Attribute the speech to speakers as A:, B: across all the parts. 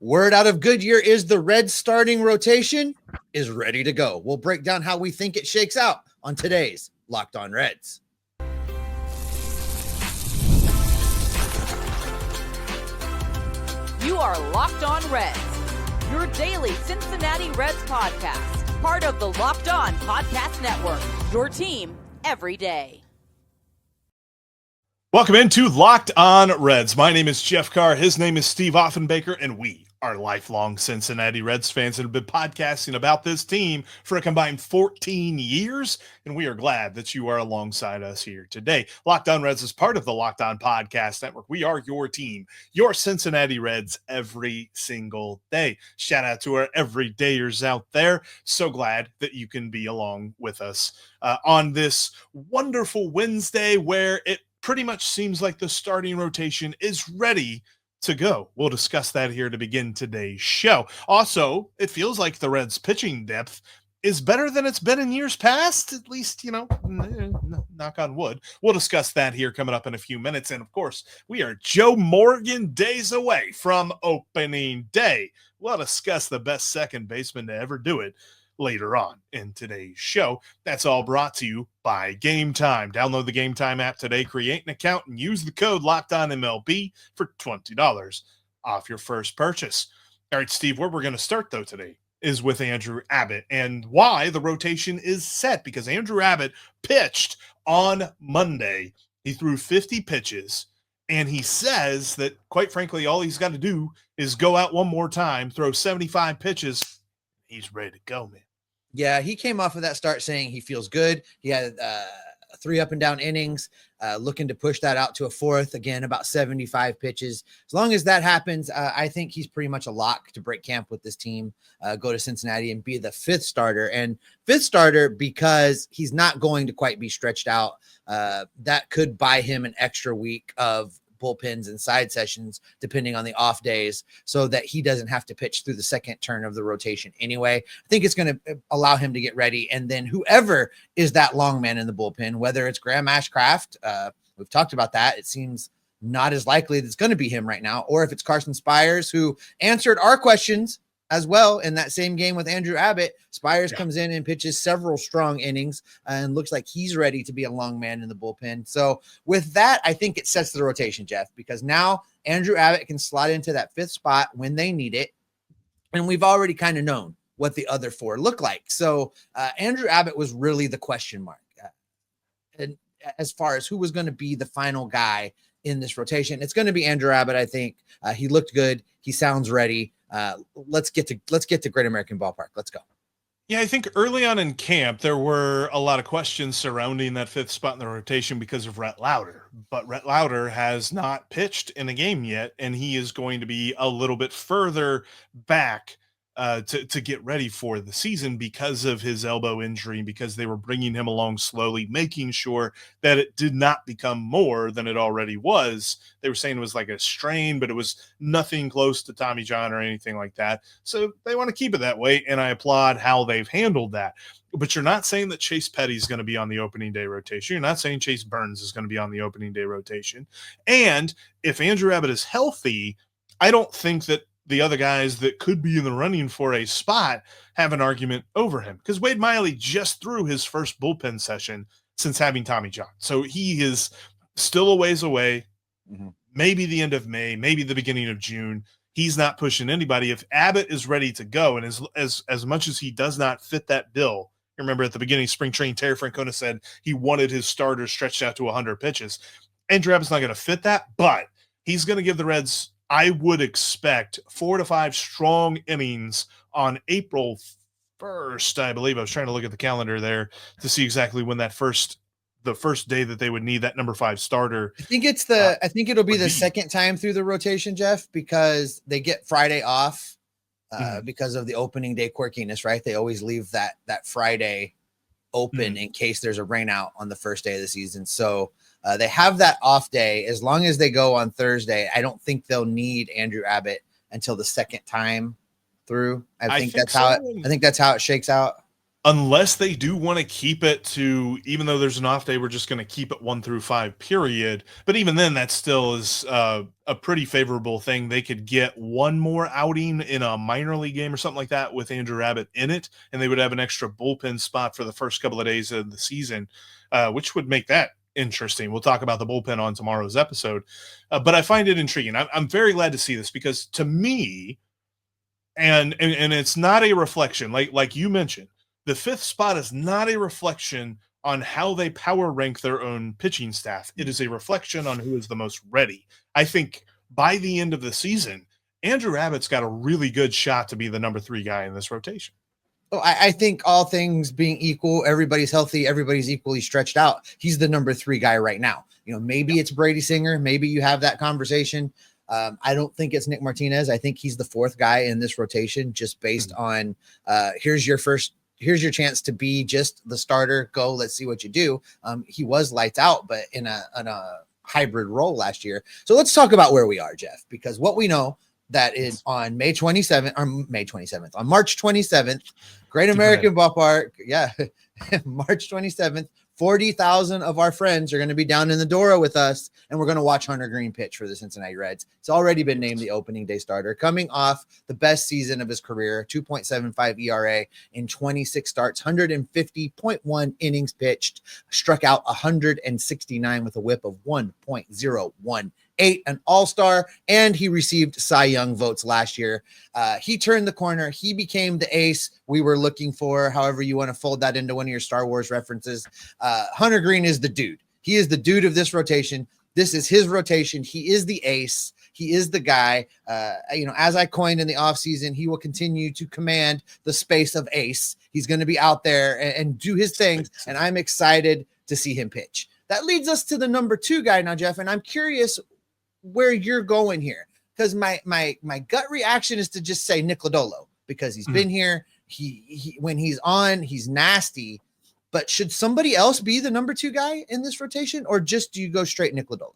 A: Word out of Goodyear is the Reds starting rotation is ready to go. We'll break down how we think it shakes out on today's Locked On Reds.
B: You are Locked On Reds, your daily Cincinnati Reds podcast, part of the Locked On Podcast Network, your team every day.
C: Welcome into Locked On Reds. My name is Jeff Carr. His name is Steve Offenbaker, and we are lifelong Cincinnati Reds fans and have been podcasting about this team for a combined 14 years, and we are glad that you are alongside us here today. Locked On Reds is part of the Locked On Podcast Network. We are your team, your Cincinnati Reds, every single day. Shout out to our everydayers out there. So glad that you can be along with us on this wonderful Wednesday where it pretty much seems like the starting rotation is ready to go. We'll discuss that here to begin today's show. Also, it feels like the Reds' pitching depth is better than it's been in years past, at least, knock on wood. We'll discuss that here coming up in a few minutes. And, of course, we are Joe Morgan days away from opening day. We'll discuss the best second baseman to ever do it later on in today's show. That's all brought to you by GameTime. Download the GameTime app today, create an account, and use the code LOCKEDONMLB for $20 off your first purchase. All right, Steve, where we're going to start, though, today is with Andrew Abbott and why the rotation is set, because Andrew Abbott pitched on Monday. He threw 50 pitches, and he says that, quite frankly, all he's got to do is go out one more time, throw 75 pitches. He's ready to go, man.
A: Yeah, he came off of that start saying he feels good. He had 3 up and down innings, looking to push that out to a fourth, again, about 75 pitches. As long as that happens, I think he's pretty much a lock to break camp with this team, go to Cincinnati and be the 5th starter. And 5th starter because he's not going to quite be stretched out. That could buy him an extra week of bullpens and side sessions depending on the off days so that he doesn't have to pitch through the second turn of the rotation anyway. I think it's going to allow him to get ready, and then whoever is that long man in the bullpen, whether it's Graham Ashcraft, we've talked about that, it seems not as likely that it's going to be him right now, or if it's Carson Spiers, who answered our questions as well in that same game with Andrew Abbott. Spiers comes in and pitches several strong innings and looks like he's ready to be a long man in the bullpen. So with that, I think it sets the rotation, Jeff, because now Andrew Abbott can slot into that 5th spot when they need it. And we've already kind of known what the other 4 look like. So Andrew Abbott was really the question mark. And as far as who was going to be the final guy in this rotation, it's going to be Andrew Abbott. I think he looked good. He sounds ready. Let's get to Great American Ballpark. Let's go.
C: Yeah, I think early on in camp, there were a lot of questions surrounding that 5th spot in the rotation because of Rhett Lauder. But Rhett Lauder has not pitched in a game yet, and he is going to be a little bit further back to get ready for the season because of his elbow injury, because they were bringing him along slowly, making sure that it did not become more than it already was. They were saying it was like a strain, but it was nothing close to Tommy John or anything like that. So they want to keep it that way, and I applaud how they've handled that. But you're not saying that Chase Petty is going to be on the opening day rotation. You're not saying Chase Burns is going to be on the opening day rotation. And if Andrew Abbott is healthy, I don't think that the other guys that could be in the running for a spot have an argument over him, because Wade Miley just threw his first bullpen session since having Tommy John. So he is still a ways away, maybe the end of May, maybe the beginning of June. He's not pushing anybody. If Abbott is ready to go, and as much as he does not fit that bill, remember at the beginning of spring training, Terry Francona said he wanted his starters stretched out to 100 pitches. Andrew Abbott's not going to fit that, but he's going to give the Reds, I would expect, 4 to 5 strong innings on April 1st, I believe. I was trying to look at the calendar there to see exactly when the first day that they would need that number 5 starter.
A: I think it'll be the second time through the rotation, Jeff, because they get Friday off because of the opening day quirkiness, right? They always leave that Friday open in case there's a rain out on the first day of the season. So they have that off day. As long as they go on Thursday, I don't think they'll need Andrew Abbott until the second time through. I think that's how it shakes out.
C: unless they do want to keep it to, even though there's an off day, we're just going to keep it 1 through 5 period. But even then, that still is a pretty favorable thing. They could get one more outing in a minor league game or something like that with Andrew Abbott in it, and they would have an extra bullpen spot for the first couple of days of the season, which would make that interesting. We'll talk about the bullpen on tomorrow's episode, but I find it intriguing. I'm very glad to see this because to me, and it's not a reflection, like you mentioned, the 5th spot is not a reflection on how they power rank their own pitching staff. It is a reflection on who is the most ready. I think by the end of the season, Andrew Abbott's got a really good shot to be the number 3 guy in this rotation.
A: Oh, I think all things being equal, everybody's healthy, everybody's equally stretched out. He's the number 3 guy right now. Maybe it's Brady Singer. Maybe you have that conversation. I don't think it's Nick Martinez. I think he's the 4th guy in this rotation, just based on here's your chance to be just the starter. Go, let's see what you do. He was lights out, but in a hybrid role last year. So let's talk about where we are, Jeff, because what we know that is on March 27th, Great American Ballpark. Yeah. March 27th, 40,000 of our friends are going to be down in the Dora with us, and we're going to watch Hunter Greene pitch for the Cincinnati Reds. It's already been named the opening day starter, coming off the best season of his career, 2.75 ERA in 26 starts, 150.1 innings pitched, struck out 169 with a whip of 1.018, an all-star, and he received Cy Young votes last year. He turned the corner. He became the ace we were looking for, however you want to fold that into one of your Star Wars references. Hunter Greene is the dude. He is the dude of this rotation. This is his rotation. He is the ace. He is the guy. As I coined in the offseason, he will continue to command the space of ace. He's going to be out there and do his things, and I'm excited to see him pitch. That leads us to the number 2 guy now, Jeff, and I'm curious where you're going here, because my gut reaction is to just say Nick Lodolo, because he's been here. He when he's on, he's nasty. But should somebody else be the number 2 guy in this rotation, or just do you go straight Nick Lodolo?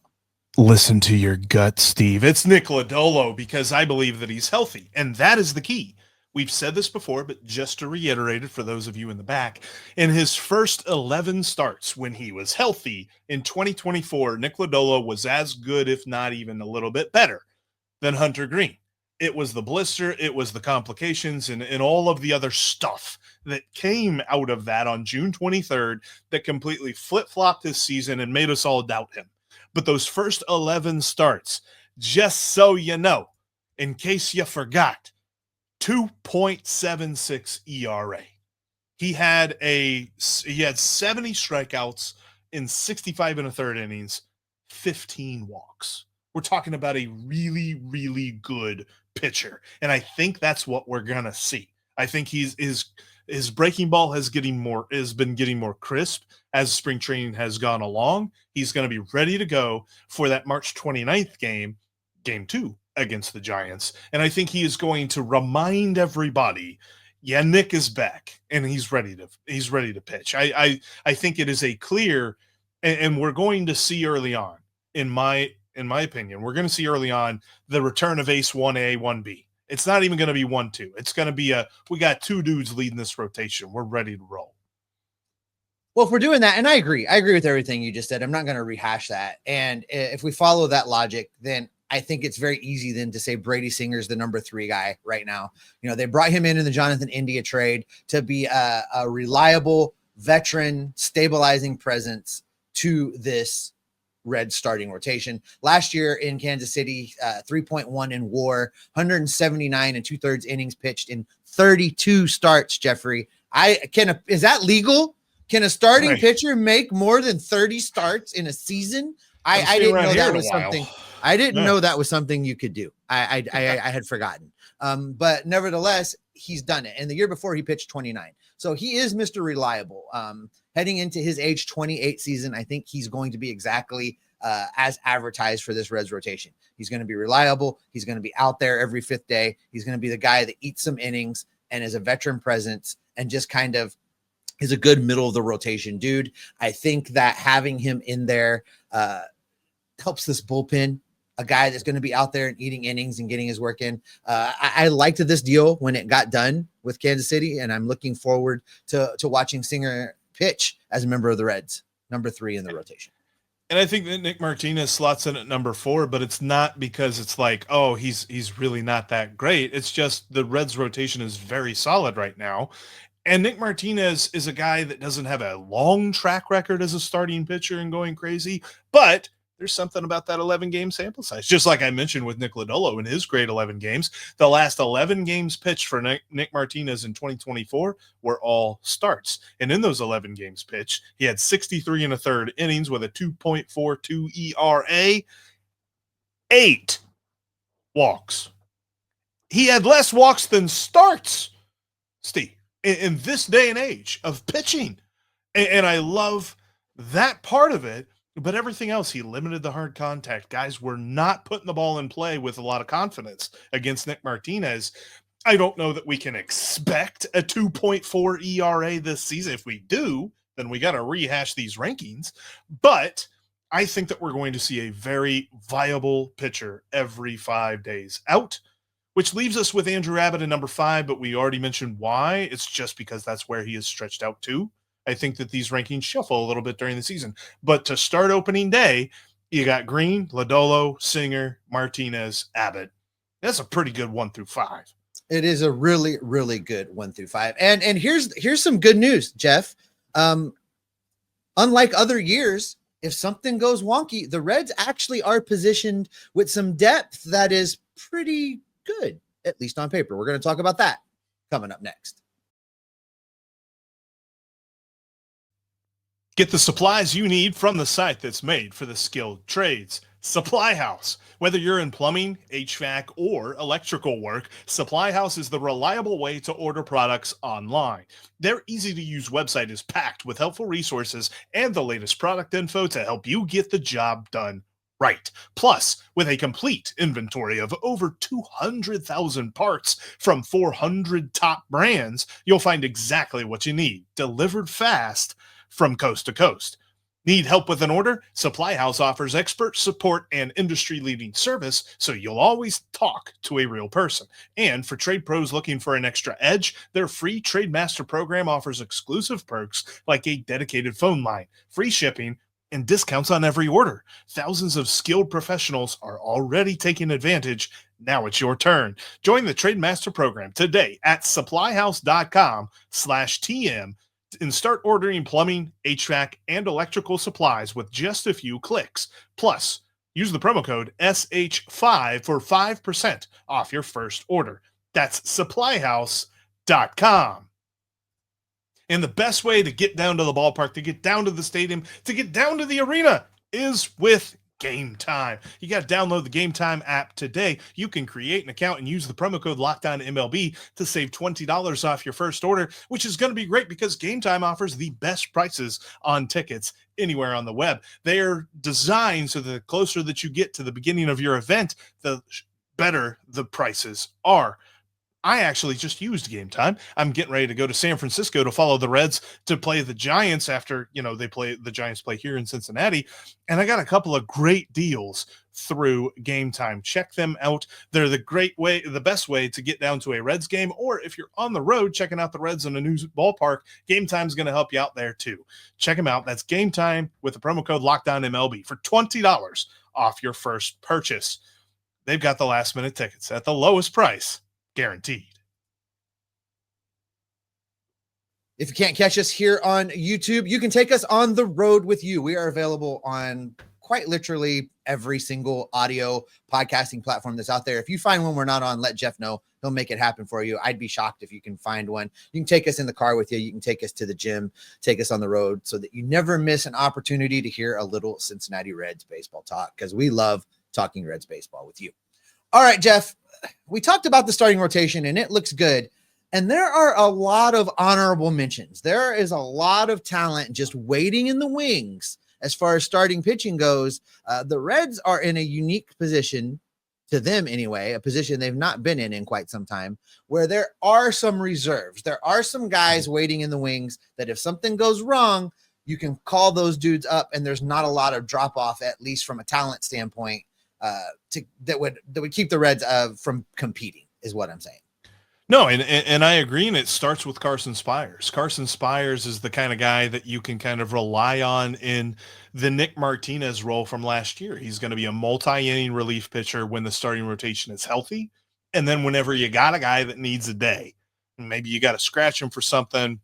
C: Listen to your gut, Steve. It's Nick Lodolo, because I believe that he's healthy, and that is the key. We've said this before, but just to reiterate it for those of you in the back, in his first 11 starts when he was healthy in 2024, Nick Lodolo was as good, if not even a little bit better, than Hunter Greene. It was the blister, it was the complications, and all of the other stuff that came out of that on June 23rd that completely flip-flopped his season and made us all doubt him. But those first 11 starts, just so you know, in case you forgot, 2.76 ERA. He had 70 strikeouts in 65 1/3 innings, 15 walks. We're talking about a really, really good pitcher, and I think that's what we're gonna see. I think his breaking ball has been getting more crisp as spring training has gone along. He's going to be ready to go for that March 29th game 2 against the Giants. And I think he is going to remind everybody, yeah, Nick is back and he's ready to pitch. I think it is a clear, and we're going to see early on, in my opinion, we're going to see early on the return of ace 1A, 1B. It's not even going to be 1-2. It's going to be we got 2 dudes leading this rotation. We're ready to roll.
A: Well, if we're doing that, and I agree with everything you just said. I'm not going to rehash that. And if we follow that logic, then I think it's very easy then to say Brady Singer is the number 3 guy right now. They brought him in the Jonathan India trade to be a reliable veteran stabilizing presence to this Reds starting rotation. Last year in Kansas City, 3.1 in WAR, 179 and 2/3 innings pitched in 32 starts. Jeffrey, is that legal? Can a starting pitcher make more than 30 starts in a season? I didn't know that was something. I didn't know that was something you could do. I had forgotten. But nevertheless, he's done it. And the year before, he pitched 29. So he is Mr. Reliable. Heading into his age 28 season, I think he's going to be exactly as advertised for this Reds rotation. He's going to be reliable. He's going to be out there every 5th day. He's going to be the guy that eats some innings and is a veteran presence and just kind of is a good middle of the rotation dude. I think that having him in there helps this bullpen a guy that's going to be out there and eating innings and getting his work in. I liked this deal when it got done with Kansas City, and I'm looking forward to watching Singer pitch as a member of the Reds, number 3 in the rotation.
C: And I think that Nick Martinez slots in at number 4, but it's not because it's like, oh, he's really not that great. It's just the Reds rotation is very solid right now. And Nick Martinez is a guy that doesn't have a long track record as a starting pitcher and going crazy, but there's something about that 11-game sample size. Just like I mentioned with Nick Lodolo in his great 11 games, the last 11 games pitched for Nick Martinez in 2024 were all starts. And in those 11 games pitched, he had 63 1/3 innings with a 2.42 ERA, 8 walks. He had less walks than starts, Steve, in this day and age of pitching. And I love that part of it. But everything else, he limited the hard contact. Guys were not putting the ball in play with a lot of confidence against Nick Martinez. I don't know that we can expect a 2.4 ERA this season. If we do, then we got to rehash these rankings. But I think that we're going to see a very viable pitcher every 5 days out, which leaves us with Andrew Abbott at number 5, but we already mentioned why. It's just because that's where he is stretched out to. I think that these rankings shuffle a little bit during the season. But to start opening day, you got Greene, Lodolo, Singer, Martinez, Abbott. That's a pretty good 1 through 5.
A: It is a really, really good 1 through 5. And here's some good news, Jeff. Unlike other years, if something goes wonky, the Reds actually are positioned with some depth that is pretty good, at least on paper. We're going to talk about that coming up next.
C: Get the supplies you need from the site that's made for the skilled trades. Supply House. Whether you're in plumbing, HVAC, or electrical work, Supply House is the reliable way to order products online. Their easy-to-use website is packed with helpful resources and the latest product info to help you get the job done right. Plus, with a complete inventory of over 200,000 parts from 400 top brands, you'll find exactly what you need, delivered fast from coast to coast. Need help with an order? Supply House offers expert support and industry-leading service, so you'll always talk to a real person. And for trade pros looking for an extra edge, their free Trade Master program offers exclusive perks like a dedicated phone line, free shipping, and discounts on every order. Thousands of skilled professionals are already taking advantage. Now it's your turn. Join the Trade Master program today at supplyhouse.com/TM and start ordering plumbing, HVAC, and electrical supplies with just a few clicks. Plus, use the promo code SH5 for 5% off your first order. That's supplyhouse.com. And the best way to get down to the ballpark, to get down to the stadium, to get down to the arena is with GameTime. You got to download the GameTime app today. You can create an account and use the promo code LOCKEDONMLB to save $20 off your first order, which is going to be great because GameTime offers the best prices on tickets anywhere on the web. They are designed so that the closer that you get to the beginning of your event, the better the prices are. I actually just used GameTime. I'm getting ready to go to San Francisco to follow the Reds to play the Giants after, the Giants play here in Cincinnati. And I got a couple of great deals through GameTime. Check them out. They're the best way to get down to a Reds game. Or if you're on the road checking out the Reds in a new ballpark, GameTime's going to help you out there too. Check them out. That's GameTime with the promo code LOCKEDONMLB for $20 off your first purchase. They've got the last minute tickets at the lowest price. Guaranteed.
A: If you can't catch us here on YouTube, you can take us on the road with you. We are available on quite literally every single audio podcasting platform that's out there. If you find one we're not on, let Jeff know. He'll make it happen for you. I'd be shocked if you can find one. You can take us in the car with you. You can take us to the gym, take us on the road so that you never miss an opportunity to hear a little Cincinnati Reds baseball talk, because we love talking Reds baseball with you. All right, Jeff, we talked about the starting rotation and it looks good. And there are a lot of honorable mentions. There is a lot of talent just waiting in the wings as far as starting pitching goes. The Reds are in a unique position, to them anyway, a position they've not been in quite some time, where there are some reserves. There are some guys waiting in the wings that if something goes wrong, you can call those dudes up and there's not a lot of drop off, at least from a talent standpoint, that would keep the Reds from competing, is what I'm saying.
C: No, and I agree, and it starts with Carson Spiers. Carson Spiers is the kind of guy that you can kind of rely on in the Nick Martinez role from last year. He's going to be a multi-inning relief pitcher when the starting rotation is healthy, and then whenever you got a guy that needs a day, maybe you got to scratch him for something,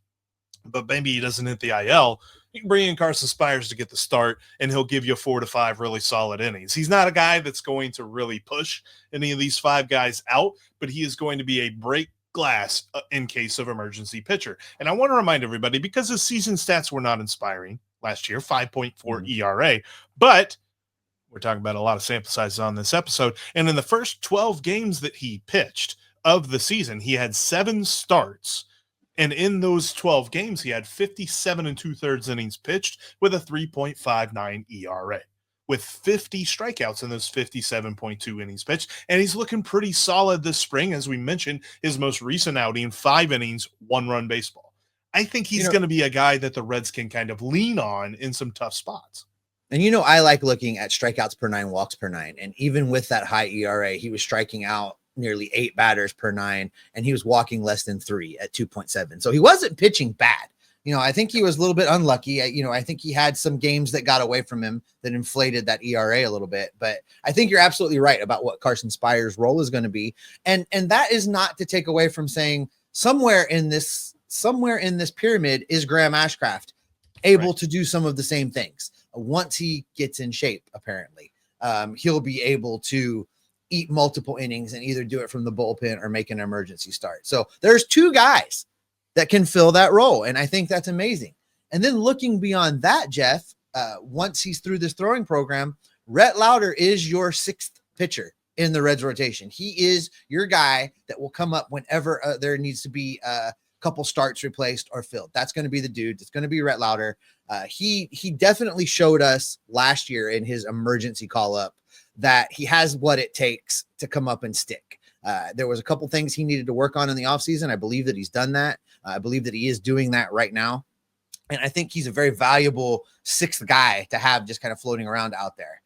C: but maybe he doesn't hit the IL, you can bring in Carson Spiers to get the start, and he'll give you 4 to 5 really solid innings. He's not a guy that's going to really push any of these 5 guys out, but he is going to be a break glass in case of emergency pitcher. And I want to remind everybody, because his season stats were not inspiring last year, 5.4 ERA, but we're talking about a lot of sample sizes on this episode. And in the first 12 games that he pitched of the season, he had 7 starts. And in those 12 games, he had 57 2/3 innings pitched with a 3.59 ERA, with 50 strikeouts in those 57.2 innings pitched. And he's looking pretty solid this spring. As we mentioned, his most recent outing, 5 innings, 1-run baseball. I think he's going to be a guy that the Reds can kind of lean on in some tough spots.
A: And I like looking at strikeouts per 9, walks per 9. And even with that high ERA, he was striking out nearly 8 batters per 9, and he was walking less than 3 at 2.7. So he wasn't pitching bad. I think he was a little bit unlucky. I think he had some games that got away from him that inflated that ERA a little bit. But I think you're absolutely right about what Carson Spiers' role is going to be. And that is not to take away from saying somewhere in this pyramid is Graham Ashcraft able to do some of the same things. Once he gets in shape, apparently, he'll be able to eat multiple innings and either do it from the bullpen or make an emergency start. So there's 2 guys that can fill that role. And I think that's amazing. And then looking beyond that, Jeff, once he's through this throwing program, Rhett Lauder is your 6th pitcher in the Reds rotation. He is your guy that will come up whenever there needs to be a couple starts replaced or filled. That's going to be the dude. It's going to be Rhett Lauder. He definitely showed us last year in his emergency call up that he has what it takes to come up and stick. There was a couple things he needed to work on in the offseason. I believe that he's done that. I believe that he is doing that right now. And I think he's a very valuable 6th guy to have just kind of floating around out there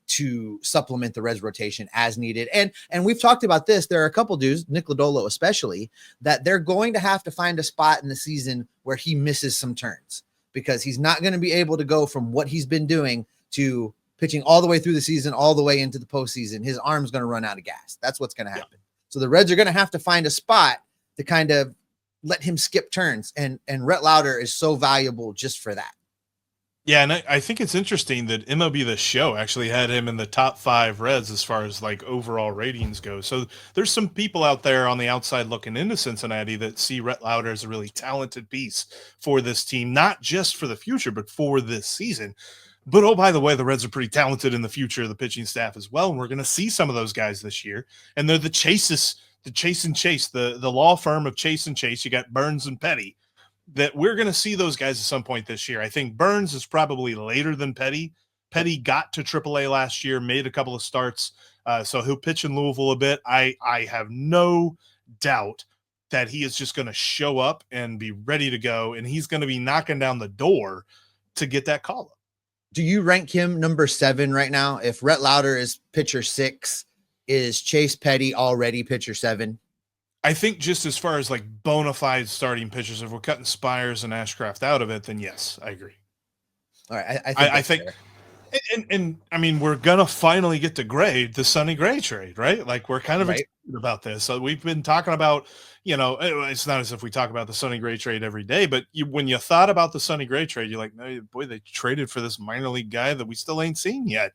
A: to supplement the Reds rotation as needed. And we've talked about this. There are a couple dudes, Nick Lodolo especially, that they're going to have to find a spot in the season where he misses some turns, because he's not going to be able to go from what he's been doing to pitching all the way through the season, all the way into the postseason. His arm's going to run out of gas. That's what's going to happen. So the Reds are going to have to find a spot to kind of let him skip turns. And Rhett Lauder is so valuable just for that.
C: Yeah, and I think it's interesting that MLB The Show actually had him in the top 5 Reds as far as like overall ratings go. So there's some people out there on the outside looking into Cincinnati that see Rhett Lauder as a really talented piece for this team, not just for the future, but for this season. But, oh, by the way, the Reds are pretty talented in the future of the pitching staff as well, and we're going to see some of those guys this year. And they're the Chase and Chase, the law firm of Chase and Chase. You got Burns and Petty, that we're going to see those guys at some point this year. I think Burns is probably later than Petty. Petty got to AAA last year, made a couple of starts, so he'll pitch in Louisville a bit. I have no doubt that he is just going to show up and be ready to go, and he's going to be knocking down the door to get that call-up.
A: Do you rank him number 7 right now? If Rhett Lauder is pitcher 6, is Chase Petty already pitcher 7?
C: I think just as far as like bona fide starting pitchers, if we're cutting Spiers and Ashcraft out of it, then yes, I agree.
A: All right.
C: I think and I mean, we're going to finally get to grade the Sonny Gray trade, right? Like we're kind of excited about this. So we've been talking about, it's not as if we talk about the Sonny Gray trade every day, but when you thought about the Sonny Gray trade, you're like, no, boy, they traded for this minor league guy that we still ain't seen yet.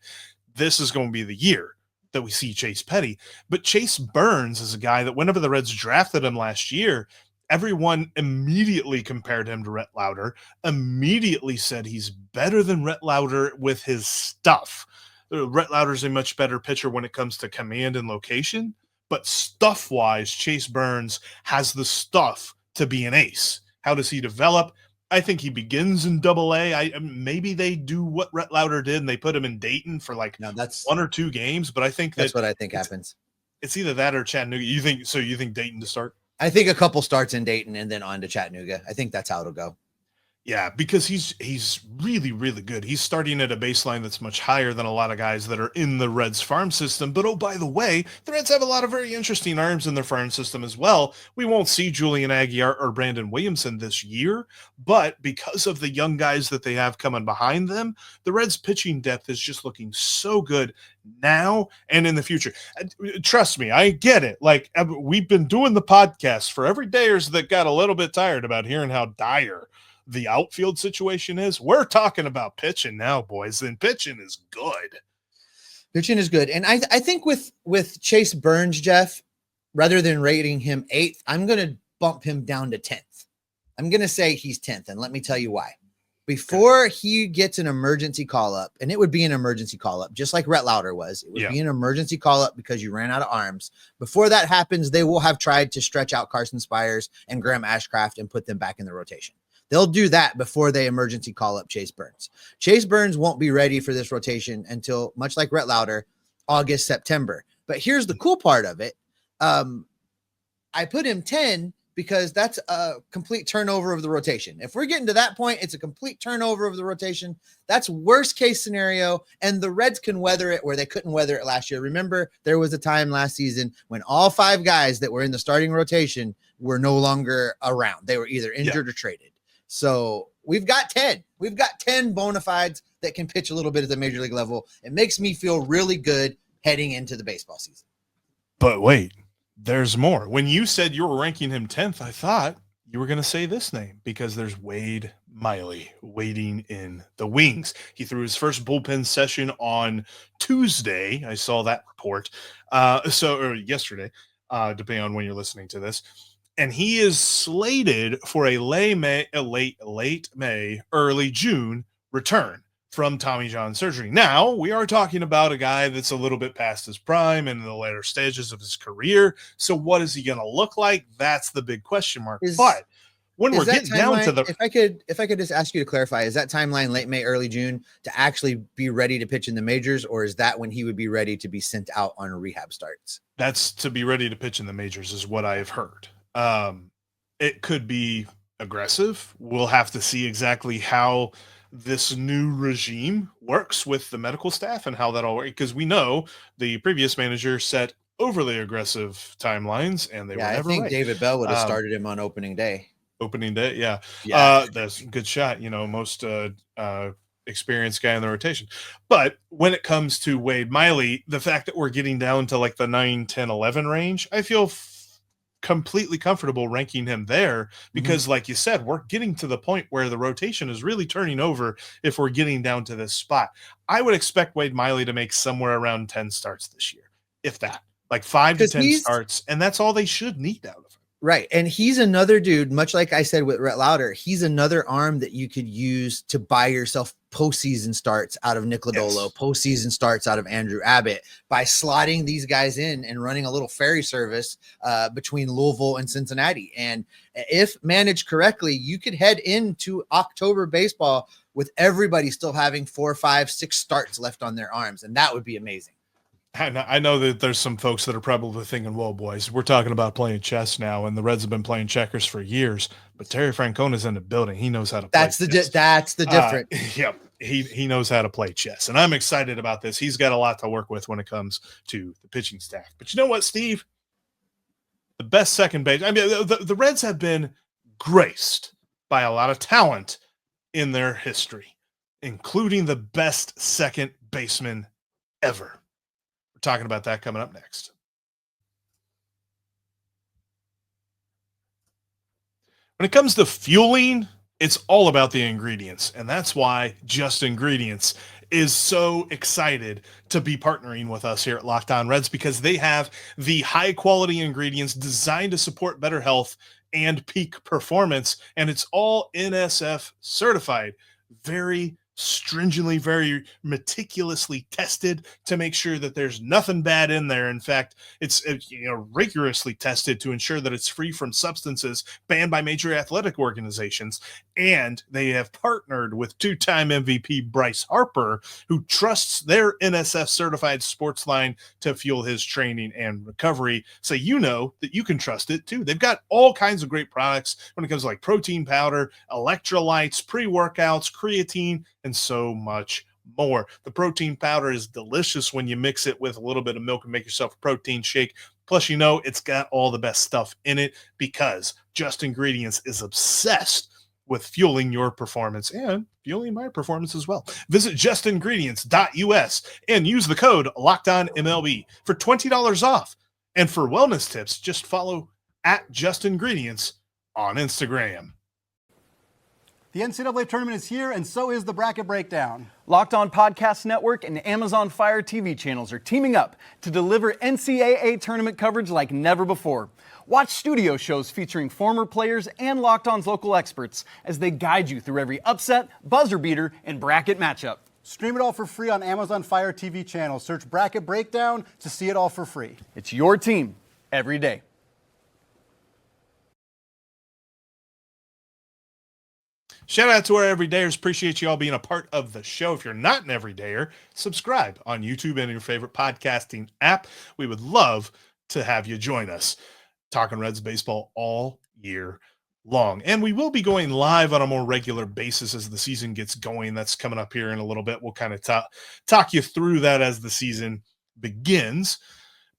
C: This is going to be the year that we see Chase Petty. But Chase Burns is a guy that whenever the Reds drafted him last year, everyone immediately compared him to Rhett Lauder, immediately said he's better than Rhett Lauder with his stuff. Rhett Lauder's a much better pitcher when it comes to command and location, but stuff-wise, Chase Burns has the stuff to be an ace. How does he develop? I think he begins in AA. Maybe they do what Rhett Lauder did and they put him in Dayton for like 1 or 2 games, but I think
A: that's what I think happens.
C: It's either that or Chattanooga. You think Dayton to start?
A: I think a couple starts in Dayton and then on to Chattanooga. I think that's how it'll go.
C: Yeah, because he's really, really good. He's starting at a baseline that's much higher than a lot of guys that are in the Reds farm system. But oh, by the way, the Reds have a lot of very interesting arms in their farm system as well. We won't see Julian Aguiar or Brandon Williamson this year, but because of the young guys that they have coming behind them, the Reds pitching depth is just looking so good now and in the future. Trust me, I get it. Like, we've been doing the podcast for everydayers that got a little bit tired about hearing how dire the outfield situation is. We're talking about pitching now, boys, and pitching is good.
A: Pitching is good. And I think with Chase Burns, Jeff, rather than rating him 8th, I'm going to bump him down to 10th. I'm going to say he's 10th, and let me tell you why. Before he gets an emergency call-up, and it would be an emergency call-up, just like Rhett Lauder was. It would be an emergency call-up because you ran out of arms. Before that happens, they will have tried to stretch out Carson Spiers and Graham Ashcraft and put them back in the rotation. They'll do that before they emergency call up Chase Burns. Chase Burns won't be ready for this rotation until, much like Rhett Lauder, August, September. But here's the cool part of it. I put him 10 because that's a complete turnover of the rotation. If we're getting to that point, it's a complete turnover of the rotation. That's worst case scenario. And the Reds can weather it where they couldn't weather it last year. Remember, there was a time last season when all 5 guys that were in the starting rotation were no longer around. They were either injured or traded. So we've got 10. We've got 10 bona fides that can pitch a little bit at the major league level. It makes me feel really good heading into the baseball season.
C: But wait, there's more. When you said you were ranking him 10th, I thought you were going to say this name because there's Wade Miley waiting in the wings. He threw his first bullpen session on Tuesday. I saw that report. Or yesterday, depending on when you're listening to this. And he is slated for a late May, early June return from Tommy John surgery. Now, we are talking about a guy that's a little bit past his prime and in the later stages of his career. So what is he going to look like? That's the big question mark. But when we're getting down to the...
A: If I could just ask you to clarify, is that timeline late May, early June to actually be ready to pitch in the majors, or is that when he would be ready to be sent out on rehab starts?
C: That's to be ready to pitch in the majors is what I have heard. It could be aggressive. We'll have to see exactly how this new regime works with the medical staff and how that all works, because we know the previous manager set overly aggressive timelines and they were never
A: I think
C: right.
A: David Bell would have started him on opening day.
C: Yeah. That's a good shot. Most experienced guy in the rotation. But when it comes to Wade Miley, the fact that we're getting down to like the 9, 10, 11 range, I feel completely comfortable ranking him there because like you said, we're getting to the point where the rotation is really turning over if we're getting down to this spot. I would expect Wade Miley to make somewhere around 10 starts this year, if that, like 5 to 10 starts, and that's all they should need out of him.
A: Right. And he's another dude, much like I said with Rhett Lauder, he's another arm that you could use to buy yourself postseason starts out of Nick Lodolo, postseason starts out of Andrew Abbott by slotting these guys in and running a little ferry service between Louisville and Cincinnati. And if managed correctly, you could head into October baseball with everybody still having 4, 5, 6 starts left on their arms. And that would be amazing.
C: I know that there's some folks that are probably thinking, well, boys, we're talking about playing chess now, and the Reds have been playing checkers for years, but Terry Francona's in the building. He knows how to play chess.
A: That's the difference.
C: Yep. He knows how to play chess, and I'm excited about this. He's got a lot to work with when it comes to the pitching staff. But you know what, Steve? The best second base. I mean, the Reds have been graced by a lot of talent in their history, including the best second baseman ever. Talking about that coming up next. When it comes to fueling, it's all about the ingredients, and that's why Just Ingredients is so excited to be partnering with us here at Locked On Reds, because they have the high quality ingredients designed to support better health and peak performance, and it's all NSF certified. Very, stringently, very meticulously tested to make sure that there's nothing bad in there. In fact, it's rigorously tested to ensure that it's free from substances banned by major athletic organizations. And they have partnered with two-time MVP Bryce Harper, who trusts their NSF certified sports line to fuel his training and recovery. So you know that you can trust it too. They've got all kinds of great products when it comes to like protein powder, electrolytes, pre-workouts, creatine, and so much more. The protein powder is delicious when you mix it with a little bit of milk and make yourself a protein shake. Plus, it's got all the best stuff in it because Just Ingredients is obsessed with fueling your performance and fueling my performance as well. Visit justingredients.us and use the code LOCKEDONMLB for $20 off. And for wellness tips, just follow @JustIngredients on Instagram.
D: The NCAA tournament is here, and so is the Bracket Breakdown.
E: Locked On Podcast Network and Amazon Fire TV channels are teaming up to deliver NCAA tournament coverage like never before. Watch studio shows featuring former players and Locked On's local experts as they guide you through every upset, buzzer beater, and bracket matchup.
D: Stream it all for free on Amazon Fire TV channel. Search Bracket Breakdown to see it all for free.
E: It's your team every day.
C: Shout out to our everydayers. Appreciate you all being a part of the show. If you're not an everydayer, subscribe on YouTube and your favorite podcasting app. We would love to have you join us. Talking Reds baseball all year long. And we will be going live on a more regular basis as the season gets going. That's coming up here in a little bit. We'll kind of talk you through that as the season begins.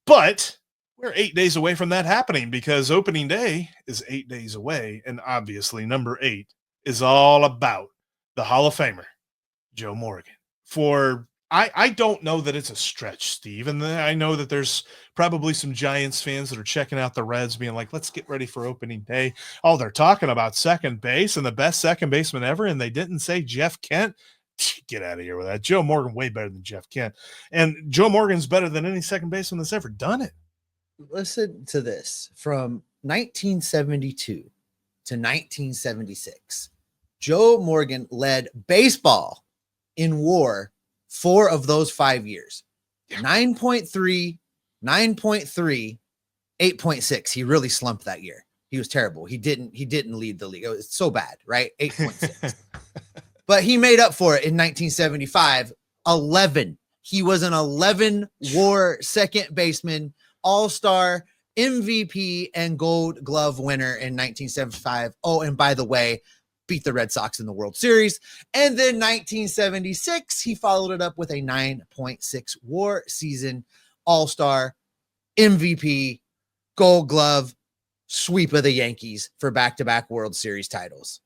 C: But we're 8 days away from that happening because opening day is 8 days away. And obviously number 8 is all about the Hall of Famer, Joe Morgan. I don't know that it's a stretch, Steve. And I know that there's probably some Giants fans that are checking out the Reds being like, let's get ready for opening day. Oh, they're talking about second base and the best second baseman ever. And they didn't say Jeff Kent. Get out of here with that. Joe Morgan, way better than Jeff Kent. And Joe Morgan's better than any second baseman that's ever done it.
A: Listen to this. From 1972 to 1976, Joe Morgan led baseball in WAR 4 of those 5 years. 9.3, 9.3, 8.6. He really slumped that year. He was terrible. He didn't lead the league. It was so bad, right? 8.6. But he made up for it in 1975. 11. He was an 11 WAR second baseman, all-star, MVP, and Gold Glove winner in 1975. Oh, and by the way, beat the Red Sox in the World Series. And then 1976, he followed it up with a 9.6 WAR season, all-star, MVP, Gold Glove, sweep of the Yankees for back-to-back World Series titles.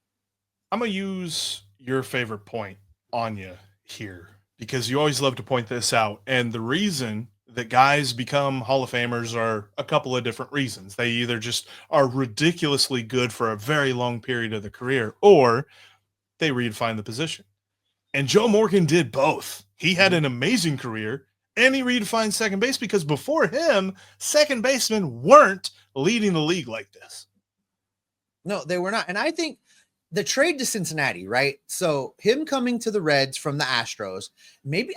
C: I'm going to use your favorite point on you here because you always love to point this out. And the reason that guys become Hall of Famers are a couple of different reasons. They either just are ridiculously good for a very long period of the career, or they redefine the position. And Joe Morgan did both. He had an amazing career, and he redefined second base because before him, second basemen weren't leading the league like this.
A: No, they were not. And I think the trade to Cincinnati, right? So him coming to the Reds from the Astros, maybe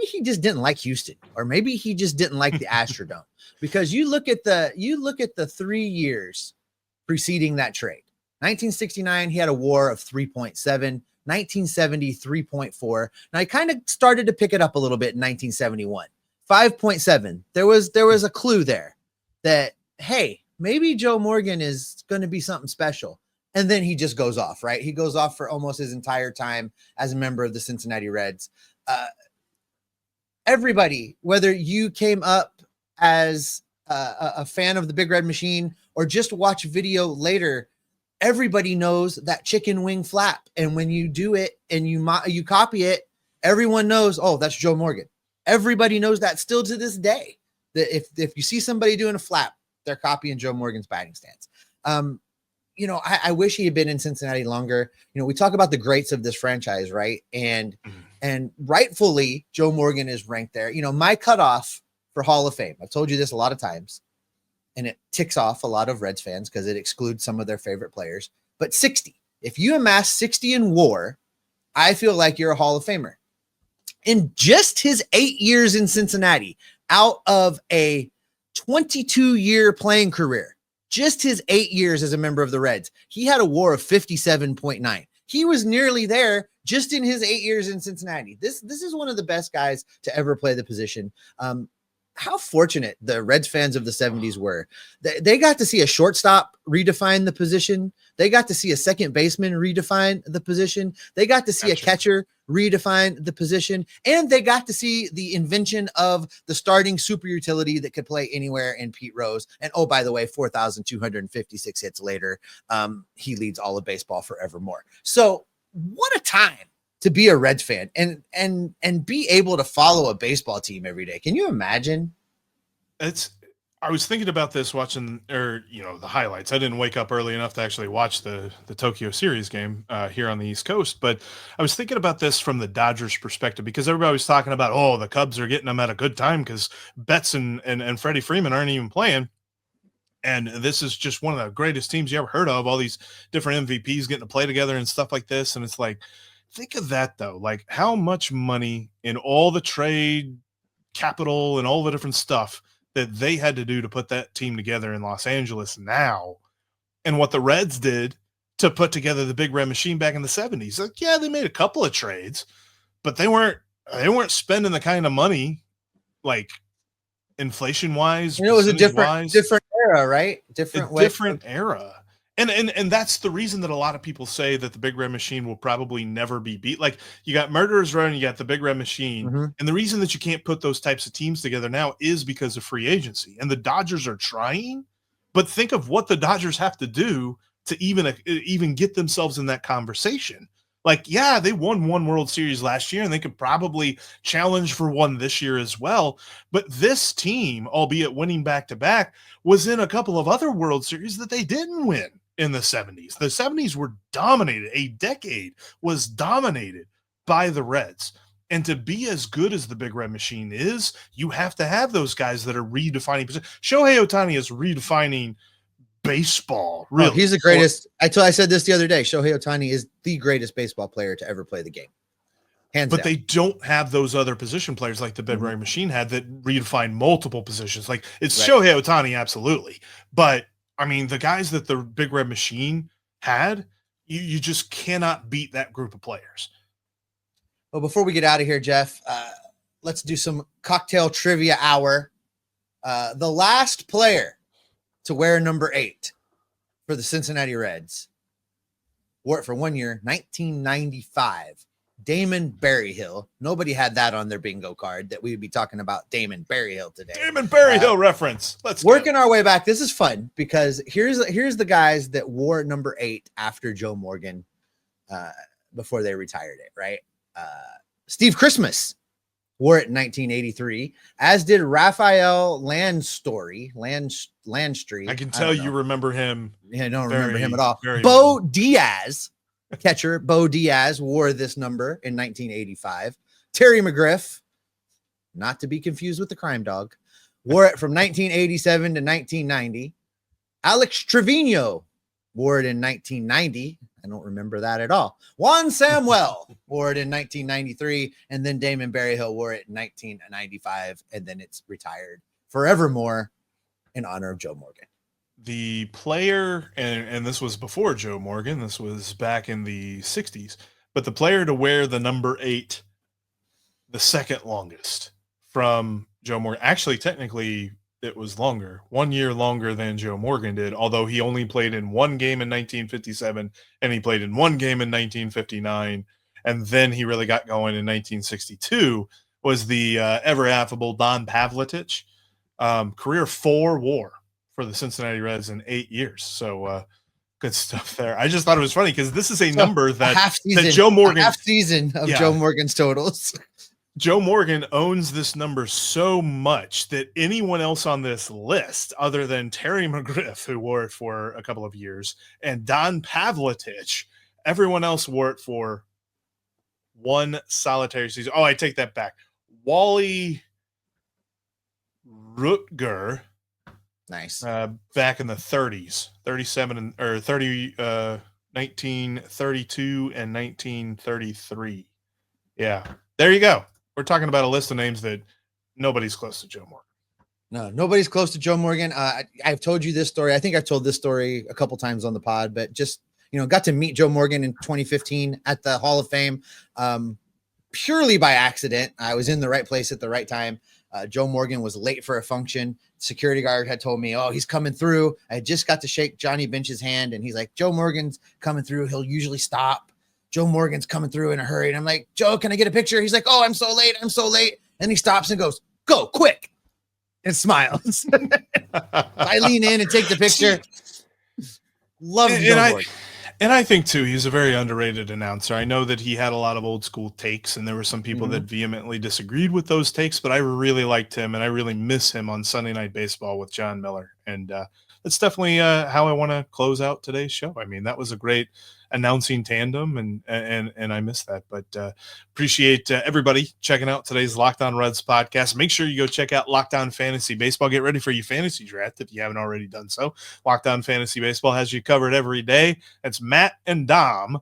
A: he just didn't like Houston, or maybe he just didn't like the Astrodome, because you look at the 3 years preceding that trade. 1969, he had a WAR of 3.7, 1970, 3.4. Now he kind of started to pick it up a little bit in 1971, 5.7. There was a clue there that, hey, maybe Joe Morgan is going to be something special. And then he just goes off, right? He goes off for almost his entire time as a member of the Cincinnati Reds. Everybody, whether you came up as a fan of the Big Red Machine or just watch video later, everybody knows that chicken wing flap. And when you do it and you copy it, everyone knows, oh, that's Joe Morgan. Everybody knows that still to this day. That if you see somebody doing a flap, they're copying Joe Morgan's batting stance. I wish he had been in Cincinnati longer. We talk about the greats of this franchise, right? And rightfully, Joe Morgan is ranked there. My cutoff for Hall of Fame, I've told you this a lot of times, and it ticks off a lot of Reds fans because it excludes some of their favorite players, but 60. If you amass 60 in WAR I feel like you're a Hall of Famer. In just his 8 years in Cincinnati, out of a 22-year playing career, just his 8 years as a member of the Reds, he had a WAR of 57.9. He was nearly there just in his 8 years in Cincinnati. This is one of the best guys to ever play the position. How fortunate the Reds fans of the 70s were. They got to see a shortstop redefine the position. They got to see a second baseman redefine the position. They got to see a catcher redefine the position. And they got to see the invention of the starting super utility that could play anywhere in Pete Rose. And oh, by the way, 4,256 hits later, he leads all of baseball forevermore. So what a time to be a Reds fan and be able to follow a baseball team every day. Can you imagine?
C: I was thinking about this watching, the highlights. I didn't wake up early enough to actually watch the Tokyo series game here on the East Coast, but I was thinking about this from the Dodgers perspective, because everybody was talking about, oh, the Cubs are getting them at a good time because Betts and Freddie Freeman aren't even playing. And this is just one of the greatest teams you ever heard of. All these different MVPs getting to play together and stuff like this. And it's like, think of that, though. Like, how much money in all the trade capital and all the different stuff that they had to do to put that team together in Los Angeles now, and what the Reds did to put together the Big Red Machine back in the 70s. Like, yeah, they made a couple of trades, but they weren't spending the kind of money, like, inflation-wise.
A: It was a different era, right? Different
C: era. And that's the reason that a lot of people say that the Big Red Machine will probably never be beat. Like, you got Murderers Row and you got the Big Red Machine. Mm-hmm. And the reason that you can't put those types of teams together now is because of free agency. And the Dodgers are trying, but think of what the Dodgers have to do to even get themselves in that conversation. Like, yeah, they won one World Series last year and they could probably challenge for one this year as well. But this team, albeit winning back-to-back, was in a couple of other World Series that they didn't win in the 70s. The 70s were dominated. A decade was dominated by the Reds. And to be as good as the Big Red Machine is, you have to have those guys that are redefining position. Shohei Ohtani is redefining baseball. Really,
A: he's the greatest. I said this the other day. Shohei Ohtani is the greatest baseball player to ever play the game. Hands down.
C: They don't have those other position players like the Big Red Machine had that redefine multiple positions. Like, it's right. Shohei Ohtani, absolutely. But I mean, the guys that the Big Red Machine had, you just cannot beat that group of players.
A: Well, before we get out of here, Jeff, let's do some cocktail trivia hour. The last player to wear number 8 for the Cincinnati Reds wore it for 1 year, 1995. Damon Berryhill. Nobody had that on their bingo card that we would be talking about Damon Berryhill today.
C: Damon Berryhill reference. Let's
A: working our way back. This is fun because here's the guys that wore number 8 after Joe Morgan before they retired it, right? Steve Christmas wore it in 1983, as did Raphael Landstreet.
C: I can tell you remember him.
A: Yeah, I don't remember him at all. Bo Diaz. Catcher Bo Diaz wore this number in 1985. Terry McGriff, not to be confused with the crime dog, wore it from 1987 to 1990. Alex Trevino wore it in 1990. I don't remember that at all. Juan Samuel wore it in 1993, and then Damon Berryhill wore it in 1995, and then it's retired forevermore in honor of Joe Morgan.
C: The player, and this was before Joe Morgan, this was back in the 60s, but the player to wear the number 8, the second longest from Joe Morgan, actually technically it was longer, 1 year longer than Joe Morgan did, although he only played in one game in 1957 and he played in one game in 1959, and then he really got going in 1962, was the ever affable Don Pavlitic. Career 4 WAR for the Cincinnati Reds in 8 years. So good stuff there. I just thought it was funny because this is a number that Joe Morgan,
A: half season of Joe Morgan's totals.
C: Joe Morgan owns this number so much that anyone else on this list, other than Terry McGriff, who wore it for a couple of years, and Don Pavlitic, everyone else wore it for one solitary season. Oh, I take that back. Wally Rutger.
A: Nice.
C: Back in the 30s, 37 or 30, 1932, and 1933. Yeah, there you go. We're talking about a list of names that nobody's close to Joe Morgan.
A: No, nobody's close to Joe Morgan. I've told you this story. I think I've told this story a couple times on the pod, but just, got to meet Joe Morgan in 2015 at the Hall of Fame, purely by accident. I was in the right place at the right time. Joe Morgan was late for a function. Security guard had told me, oh, he's coming through. I just got to shake Johnny Bench's hand, and he's like, Joe Morgan's coming through. He'll usually stop. Joe Morgan's coming through in a hurry. And I'm like, Joe, can I get a picture? He's like, oh, I'm so late. And he stops and goes, go quick, and smiles. I lean in and take the picture. Love Joe Morgan.
C: And I think, too, he's a very underrated announcer. I know that he had a lot of old school takes, and there were some people that vehemently disagreed with those takes, but I really liked him, and I really miss him on Sunday Night Baseball with John Miller. And that's definitely how I want to close out today's show. I mean, that was a great announcing tandem, and I miss that. But appreciate everybody checking out today's Locked On Reds podcast. Make sure you go check out Locked On Fantasy Baseball. Get ready for your fantasy draft if you haven't already done so. Locked On Fantasy Baseball has you covered every day. It's Matt and Dom.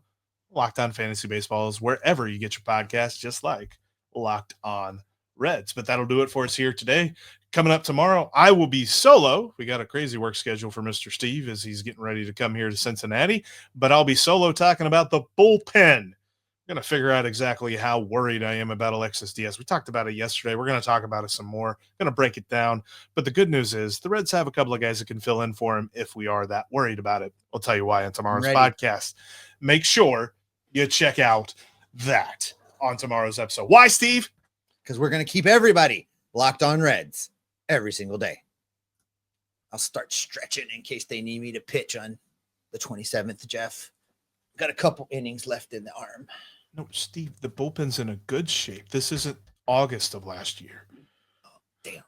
C: Locked On Fantasy Baseball is wherever you get your podcast, just like Locked On Reds. But that'll do it for us here today. Coming up tomorrow, I will be solo. We got a crazy work schedule for Mr. Steve as he's getting ready to come here to Cincinnati, but I'll be solo talking about the bullpen. I'm going to figure out exactly how worried I am about Alexis Diaz. We talked about it yesterday. We're going to talk about it some more. Going to break it down. But the good news is the Reds have a couple of guys that can fill in for him if we are that worried about it. I'll tell you why on tomorrow's podcast. Make sure you check out that on tomorrow's episode. Why, Steve?
A: Because we're going to keep everybody locked on Reds every single day. I'll start stretching in case they need me to pitch on the 27th, Jeff. Got a couple innings left in the arm.
C: No, Steve, the bullpen's in a good shape. This isn't August of last year.
A: Oh, damn.